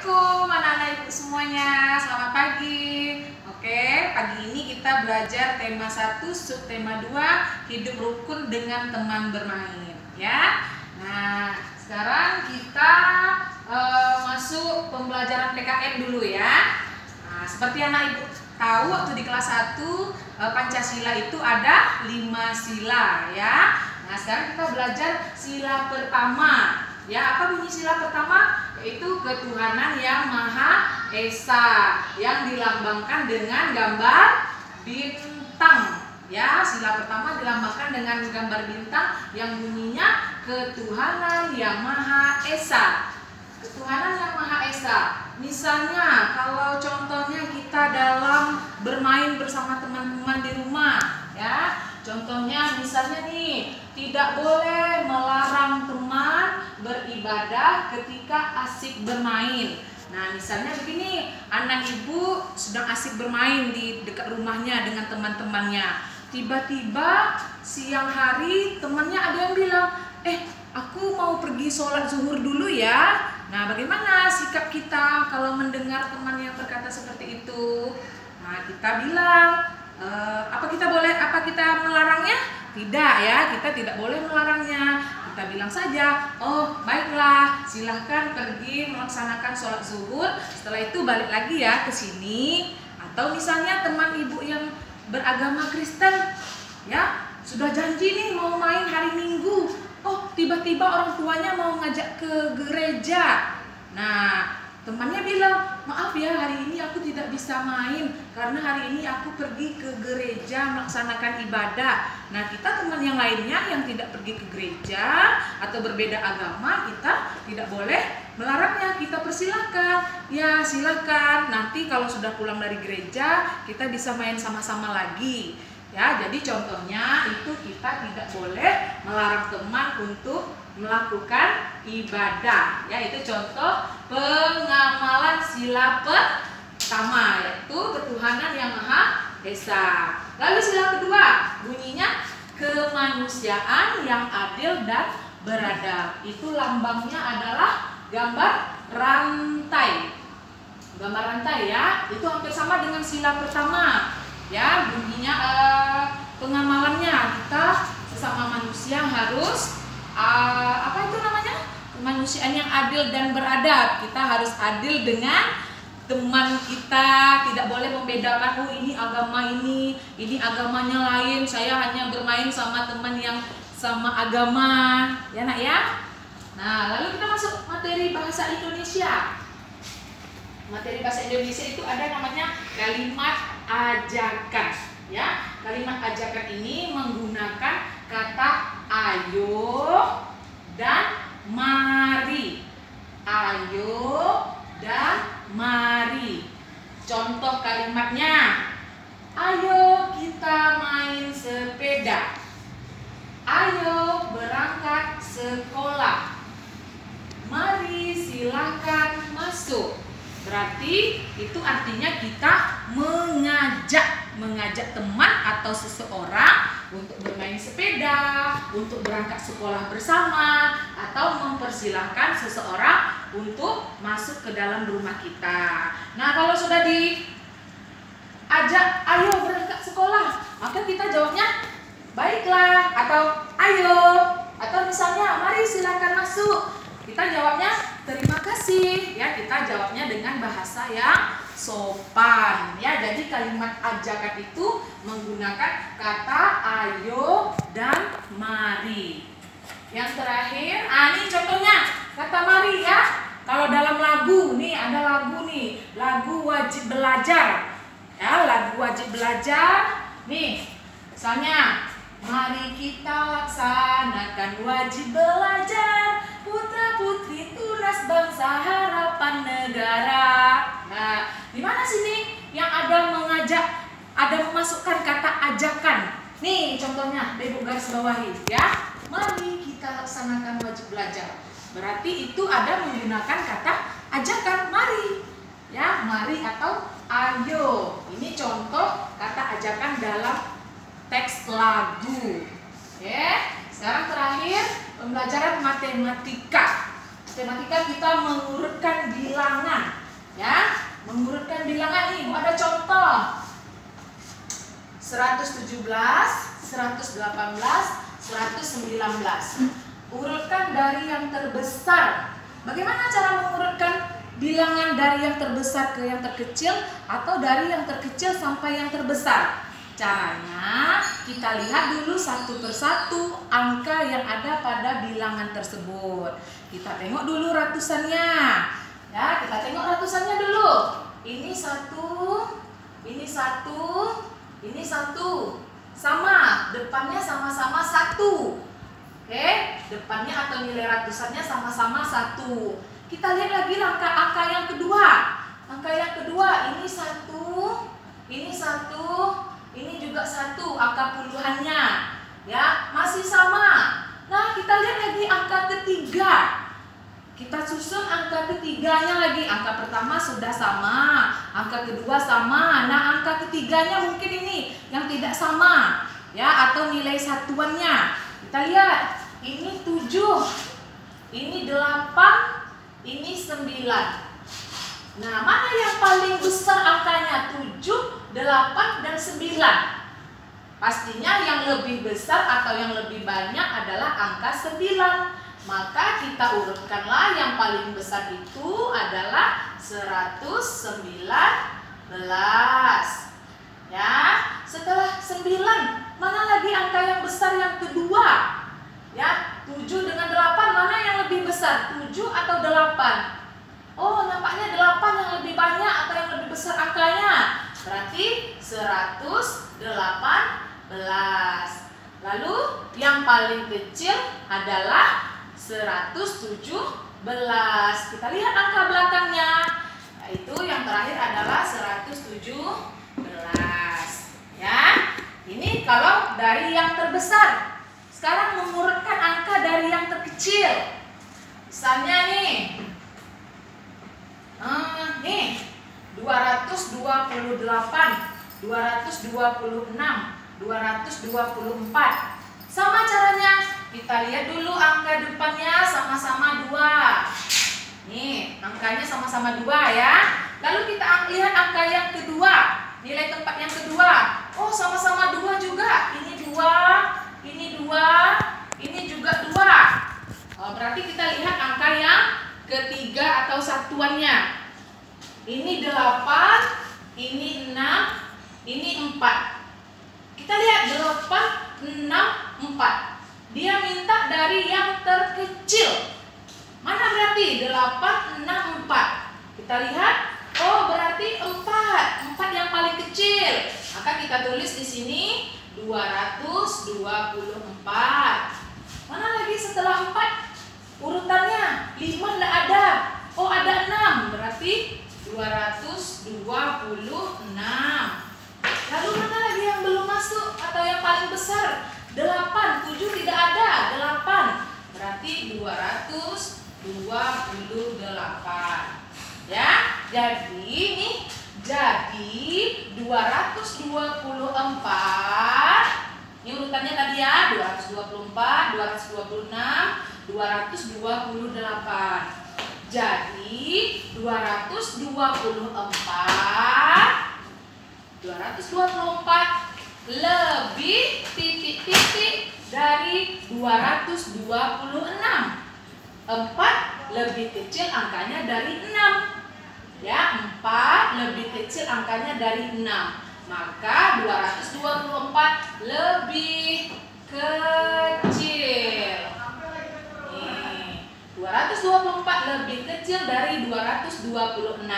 Assalamualaikum anak-anak ibu semuanya, selamat pagi. Oke, pagi ini kita belajar tema 1, subtema 2, hidup rukun dengan teman bermain ya. Nah, sekarang kita masuk pembelajaran PKN dulu ya. Nah, seperti anak ibu tahu waktu di kelas 1 Pancasila itu ada 5 sila ya. Nah, sekarang kita belajar sila pertama. Ya, apa bunyi sila pertama? Yaitu ketuhanan yang Maha Esa yang dilambangkan dengan gambar bintang. Ya, sila pertama dilambangkan dengan gambar bintang yang bunyinya ketuhanan yang Maha Esa. Ketuhanan yang Maha Esa. Misalnya, kalau contohnya kita dalam bermain bersama teman-teman di rumah, ya. Contohnya misalnya nih, tidak boleh melarang teman beribadah ketika asik bermain. Nah, misalnya begini, anak ibu sedang asik bermain di dekat rumahnya dengan teman-temannya. Tiba-tiba siang hari temannya ada yang bilang, aku mau pergi sholat zuhur dulu ya. Nah, bagaimana sikap kita kalau mendengar teman yang berkata seperti itu? Nah, kita bilang, apa kita melarangnya? Tidak ya, kita tidak boleh melarangnya. Kita bilang saja, oh baiklah, silahkan pergi melaksanakan sholat zuhur. Setelah itu balik lagi ya ke sini. Atau misalnya teman ibu yang beragama Kristen, ya sudah janji nih mau main hari Minggu. Oh tiba-tiba orang tuanya mau ngajak ke gereja. Nah, temannya bilang, maaf ya hari ini aku tidak bisa main karena hari ini aku pergi ke gereja melaksanakan ibadah. Nah, kita teman yang lainnya yang tidak pergi ke gereja atau berbeda agama, kita tidak boleh melarangnya, kita persilahkan. Ya silahkan, nanti kalau sudah pulang dari gereja kita bisa main sama-sama lagi. Ya, jadi contohnya itu kita tidak boleh melarang teman untuk melakukan ibadah. Ya, itu contoh pengamalan sila pertama, yaitu ketuhanan yang Maha Esa. Lalu sila kedua, bunyinya kemanusiaan yang adil dan beradab. Itu lambangnya adalah gambar rantai. Gambar rantai ya, itu hampir sama dengan sila pertama. Ya, bunyinya pengamalannya kita sesama manusia harus apa itu namanya? Kemanusiaan yang adil dan beradab. Kita harus adil dengan teman kita, tidak boleh membedakan ini agama ini agamanya lain. Saya hanya bermain sama teman yang sama agama, ya nak ya. Nah, lalu kita masuk materi bahasa Indonesia. Materi bahasa Indonesia itu ada namanya kalimat ajakan, ya. Kalimat ajakan ini menggunakan kata ayo dan mari. Ayo dan mari. Contoh kalimatnya, ayo kita main sepeda. Ayo berangkat sekolah. Mari silahkan masuk. Berarti itu artinya kita mengajak teman atau seseorang untuk bermain sepeda, untuk berangkat sekolah bersama, atau mempersilahkan seseorang untuk masuk ke dalam rumah kita. Nah, kalau sudah diajak ayo berangkat sekolah, maka kita jawabnya baiklah atau ayo, atau misalnya mari silakan masuk. Kita jawabnya terima kasih, ya kita jawabnya dengan bahasa yang sopan, ya. Jadi kalimat ajakan itu menggunakan kata ayo dan mari. Yang terakhir, ini contohnya kata mari ya. Kalau dalam lagu nih ada lagu wajib belajar, ya lagu wajib belajar nih. Misalnya, mari kita laksanakan wajib belajar, putra putri tunas bangsa harapan negara. Nah, di mana sini yang ada mengajak, ada memasukkan kata ajakan? Nih contohnya, Ibu garis bawahi ya. Mari kita laksanakan wajib belajar. Berarti itu ada menggunakan kata ajakan, mari. Ya, mari atau ayo. Ini contoh kata ajakan dalam teks lagu. Oke, sekarang terakhir pembelajaran matematika. Matematika kita mengurutkan bilangan. 118, 119. Urutkan dari yang terbesar. Bagaimana cara mengurutkan bilangan dari yang terbesar ke yang terkecil atau dari yang terkecil sampai yang terbesar? Caranya kita lihat dulu satu persatu angka yang ada pada bilangan tersebut. Kita tengok dulu ratusannya. Ya, kita tengok ratusannya dulu. Ini satu, ini satu, ini satu. Sama, depannya sama-sama satu. Oke, depannya atau nilai ratusannya sama-sama satu. Kita lihat lagi angka yang kedua. Angka yang kedua, ini satu, ini satu, ini juga satu. Angka puluhannya, ya masih sama. Nah, kita lihat lagi angka ketiga. Kita susun angka ketiganya lagi. Angka pertama sudah sama, angka kedua sama. Nah, angka ketiganya mungkin ini yang tidak sama, ya, atau nilai satuannya. Kita lihat. Ini 7, ini 8, ini 9. Nah, mana yang paling besar angkanya? 7, 8, dan 9. Pastinya yang lebih besar atau yang lebih banyak adalah angka 9. Maka kita urutkanlah yang paling besar itu adalah 119. Ya, setelah 9, mana lagi angka yang besar yang kedua? Ya, 7 dengan 8 mana yang lebih besar? 7 atau 8? Oh, nampaknya 8 yang lebih banyak atau yang lebih besar angkanya. Berarti 118. Lalu yang paling kecil adalah 117. Kita lihat angka belakangnya. Yaitu yang terakhir adalah 117. Ya. Ini kalau dari yang terbesar. Sekarang mengurutkan angka dari yang terkecil. Misalnya nih. Nih 228, 226, 224. Sama caranya. Kita lihat dulu angka depannya sama-sama 2. Nih, angkanya sama-sama 2 ya. Lalu kita lihat angka yang kedua. Nilai tempat yang kedua. Oh, sama-sama 2 juga. Ini 2. Ini 2, ini juga 2. Oh, berarti kita lihat angka yang ketiga atau satuannya. Ini 8, ini 6, ini 4. Kita lihat 8, 6, 4. Dia minta dari yang terkecil. Mana berarti? 8, 6, 4. Kita lihat, oh berarti 4. 4 yang paling kecil. Maka kita tulis di sini 224. Mana lagi setelah 4? Urutannya 5 enggak ada. Oh, ada 6. Berarti 226. Lalu mana lagi yang belum masuk atau yang paling besar? 8. 7 tidak ada. 8. Berarti 228. Ya. Jadi ini 224. Ini urutannya tadi ya, 224, 226, 228. Jadi 224 lebih titik-titik dari 226. 4 lebih kecil angkanya dari 6. Ya, 4 lebih kecil angkanya dari 6. Maka 224 lebih kecil. Nih, 224 lebih kecil dari 226.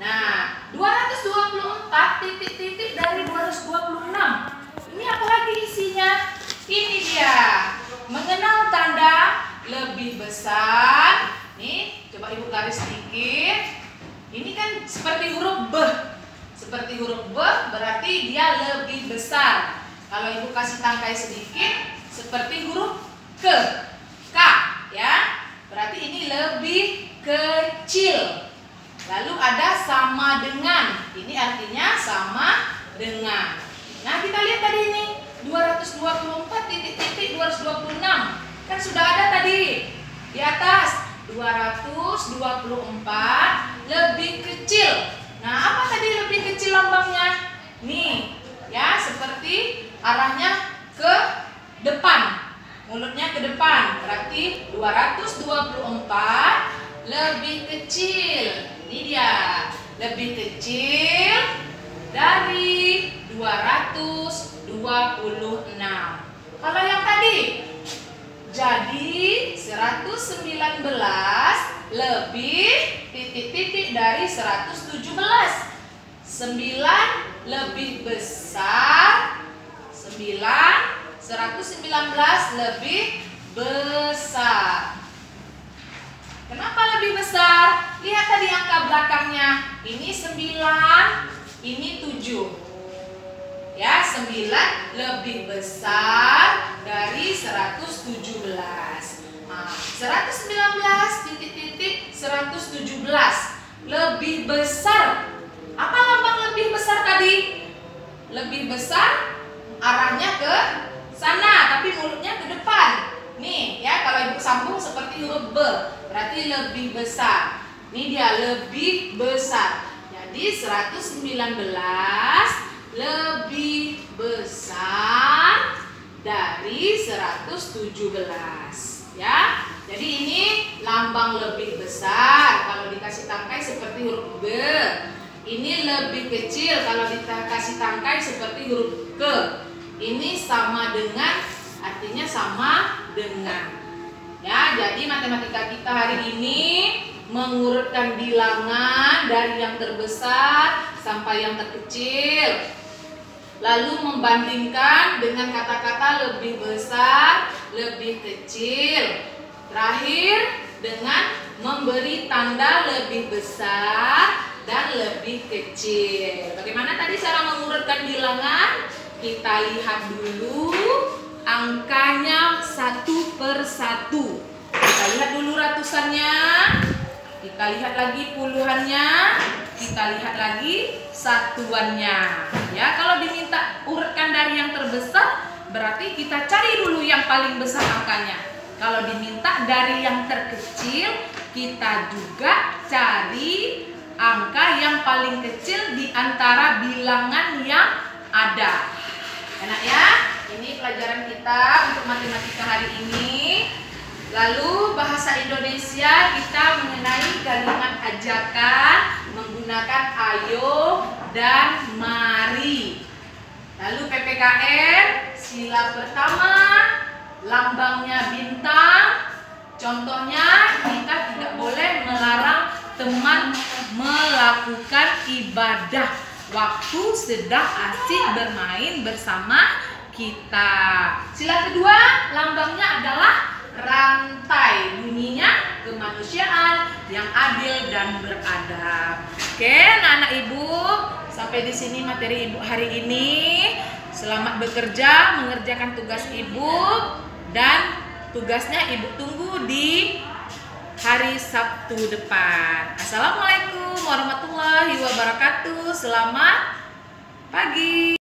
Nah, 224 titik-titik dari 226. Ini apa lagi isinya? Ini dia. Mengenal tanda lebih besar. Nih, coba Ibu garis sedikit. Ini kan seperti huruf B. Seperti huruf B berarti dia lebih besar. Kalau Ibu kasih tangkai sedikit seperti huruf K. Ya. Berarti ini lebih kecil. Lalu ada sama dengan. Ini artinya sama dengan. Nah, kita lihat tadi ini 224 titik-titik 226. Kan sudah ada tadi di atas 224 lebih kecil. Nah, apa tadi lebih kecil lambangnya? Nih, ya seperti arahnya 224 lebih kecil. Ini dia, lebih kecil dari 226. Kalau yang tadi, jadi 119 lebih titik-titik dari 117. 9 lebih besar 119 lebih besar. Kenapa lebih besar? Lihat tadi angka belakangnya. Ini 9, ini 7. Ya, 9 lebih besar dari 117. Nah, 119 titik-titik 117 lebih besar. Apa lambang lebih besar tadi? Lebih besar arahnya ke sana, tapi mulutnya ke depan. Nih ya, kalau ibu sambung seperti huruf B, berarti lebih besar. Ini dia, lebih besar. Jadi 119 lebih besar dari 117 ya. Jadi ini lambang lebih besar kalau dikasih tangkai seperti huruf B. Ini lebih kecil kalau dikasih tangkai seperti huruf K. Ini sama dengan, artinya sama dengan. Ya, jadi matematika kita hari ini mengurutkan bilangan dari yang terbesar sampai yang terkecil. Lalu membandingkan dengan kata-kata lebih besar, lebih kecil. Terakhir dengan memberi tanda lebih besar dan lebih kecil. Bagaimana tadi cara mengurutkan bilangan? Kita lihat dulu angkanya satu per satu. Kita lihat dulu ratusannya. Kita lihat lagi puluhannya. Kita lihat lagi satuannya. Ya, kalau diminta urutkan dari yang terbesar, berarti kita cari dulu yang paling besar angkanya. Kalau diminta dari yang terkecil, kita juga cari angka yang paling kecil di antara bilangan yang ada. Enak ya? Ini pelajaran kita untuk matematika hari ini. Lalu bahasa Indonesia kita mengenai kalimat ajakan menggunakan ayo dan mari. Lalu PPKN sila pertama lambangnya bintang. Contohnya kita tidak boleh melarang teman melakukan ibadah waktu sedang asik bermain bersama kita. Sila kedua lambangnya adalah rantai, bunyinya kemanusiaan yang adil dan beradab. Oke, anak-anak ibu, sampai di sini materi ibu hari ini. Selamat bekerja, mengerjakan tugas ibu, dan tugasnya ibu tunggu di hari Sabtu depan. Assalamualaikum warahmatullahi wabarakatuh. Selamat pagi.